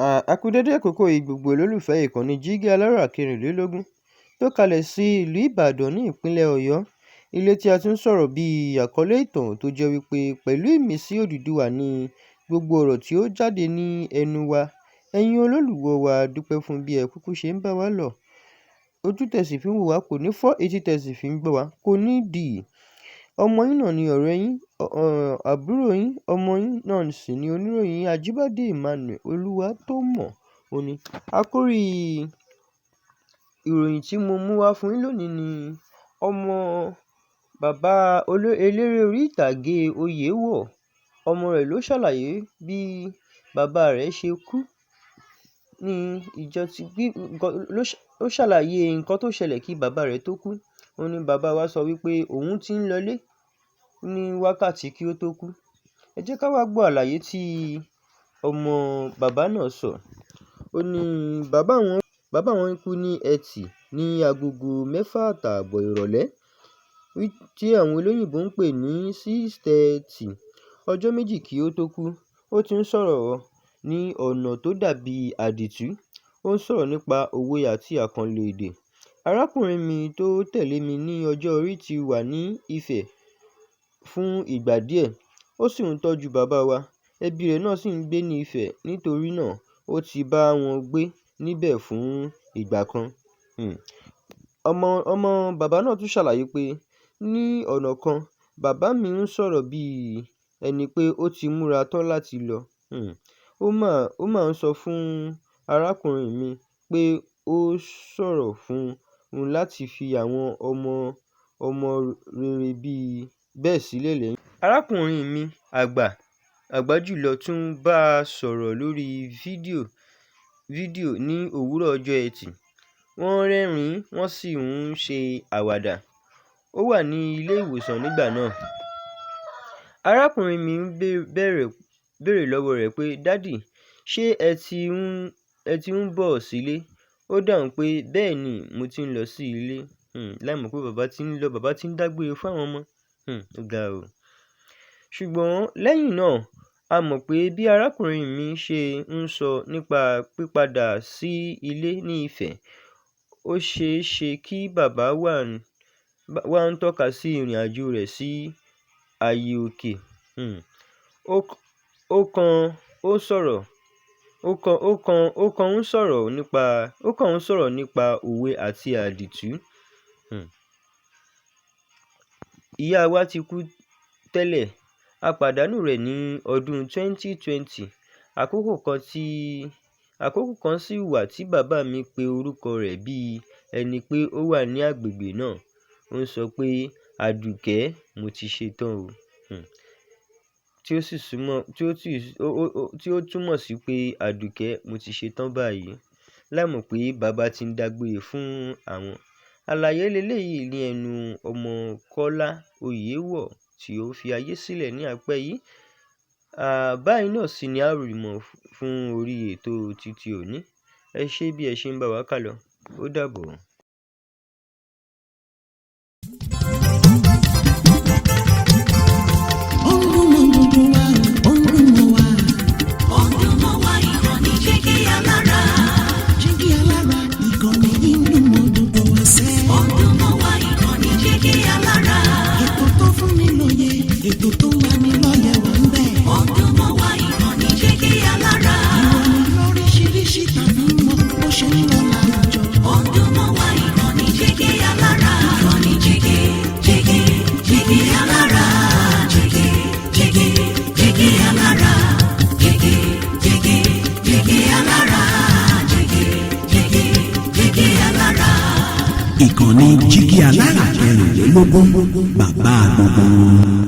A kú dédé àkókò yìí gbogbo olólùfẹ́ ìkànnì Jígí Alára kẹrìnlélógún tó kalẹ̀ sí ìlú Ìbàdàn ní ìpínlẹ̀ Ọ̀yọ́. Ilé tí a ti ń sọ̀rọ̀ bí àkọlé ìtàn tó jẹ́ wípé pẹ̀lú ìmísí Odùduwà ni gbogbo ọ̀rọ̀ tí ó jáde ní ẹnu wa. Ẹ̀yin olólùwọ́ wa dúpẹ́ fún bí ẹ kúkú ṣe ń bá wa lọ. Ojú tẹ̀sí fi ń wò wá kò ní fọ́, etí tẹ̀sí fi ń gbọ́ wa kò ní dì. Ọmọ yín náà ni ọ̀rẹ́ yín, àbúrò yín, ọmọ yín náà sì ni oníròyìn Ajíbádé Emmanuel Olúwatómọ̀ òní. Àkórí ìròyìn tí mo mú wá fún yín lónìí ni ọmọ bàbá eléré orí ìtàgé Oyèwọ̀. Ọmọ rẹ̀ ló ṣàlàyé bí bàbá rẹ̀ ṣe kú ní ó ṣàlàyé nǹkan tó ṣẹlẹ̀ kí bàbá rẹ̀ tó kú. Ó ní bàbá wa sọ wípé òun ti ń lọlé ní wákàtí kí ó tó kú. Ẹ jẹ́ ká wá gbọ́ àlàyé tí ọmọ bàbá náà sọ. Ó ní bàbá wọn kú ní Ẹtì ní agogo 6:30 ìrọ̀lẹ́ tí àwọn olóyìnbó ń pè ní 6:30. Ọjọ́ méjì kí ó tó kú, ó ti ń sọ̀rọ̀ ní ọ̀nà tó dàbí àdìtú. Ó ń sọ̀rọ̀ nípa òwe àti àkànlò èdè. Arákùnrin mi tó tẹ̀lé mi ní ọjọ́ orí ti wà ní Ifẹ̀ fún ìgbà díẹ̀. Ó sì ń tọ́jú bàbá wa. Ẹbí rẹ̀ náà sì ń gbé ní Ifẹ̀. Nítorí náà, ó ti bá wọn gbé níbẹ̀ fún ìgbà kan. Ọmọ bàbá náà tún ṣàlàyé pé ní ọ̀nà kan, bàbá mi ń sọ̀rọ̀ bí ẹni pé ó ti múra tán láti lọ. Ó máa ń sọ fún arákùnrin mi pé ó ṣòro fún un láti fi àwọn ọmọ rere bẹ́ẹ̀ sílẹ̀ lẹ́yìn. Arákùnrin mi àgbà jùlọ tún bá a sọ̀rọ̀ lórí fídíò ní òwúrọ̀ ọjọ́ Ẹtì. Wọ́n rẹ́rìn-ín wọ́n sì ń ṣe àwàdà. Ó wà ní ilé ìwòsàn nígbà náà. Arákùnrin mi béèrè lọ́wọ́ rẹ̀ pé, "Dádì, ṣé ẹ ti ń bọ̀ sílé?" Ó dáhùn pé, "Bẹ́ẹ̀ ni, mo ti ń lọ sí ilé." Láì mọ̀ pé bàbá ti ń dágbére fún àwọn ọmọ. Ó ga o. Ṣùgbọ́n lẹ́yìn náà, a mọ̀ pé bí arákùnrin mi ṣe ń sọ nípa pípadà sí ilé ní Ifẹ̀, ó ṣeé ṣe kí bàbá wà ń tọ́ka sí ìrìnàjò rẹ̀ sí ayé òkè. Ó kàn ń sọ̀rọ̀ nípa òwe àti àdìtú. Ìyá wa ti kú tẹ́lẹ̀. A pàdánù rẹ̀ ní ọdún 2020. Àkókò kan sì wà tí bàbá mi pe orúkọ rẹ̀ bí ẹni pé ó wà ní agbègbè náà. Ó ń sọ pé, "Àdùkẹ́, mo ti ṣe tán o." Tí ó túmọ̀ sí pé Àdùkẹ́, mo ti ṣe tán báyìí. Láì mọ̀ pé bàbá ti ń dágbére fún àwọn. Àlàyé leléyìí ní ẹnu ọmọ Kọ́lá Oyèwọ̀ tí ó fi ayé sílẹ̀ ní àìpẹ́ yìí. Báyìí náà sì ni a rí mọ́ fún orí ètò títí òní. Ẹ ṣé bí ẹ ṣe ń bá wa kálọ. Ó dàbọ̀. Ètò tó wà ní lọ́yẹ̀ wà ń bẹ̀. Ọdún mọ́ wá ìkànnì Jígí Alára. Ìròyìn lóríṣiríṣi tàbí mọ bó ṣe ń lọ láwùjọ. Ọdún mọ́ wá ìkànnì Jígí Alára. Ìkànnì Jígí Alára. Jígí Alára. Jígí Alára. Jígí Alára. Ìkànnì Jígí Alára 24 bàbá gbogbo.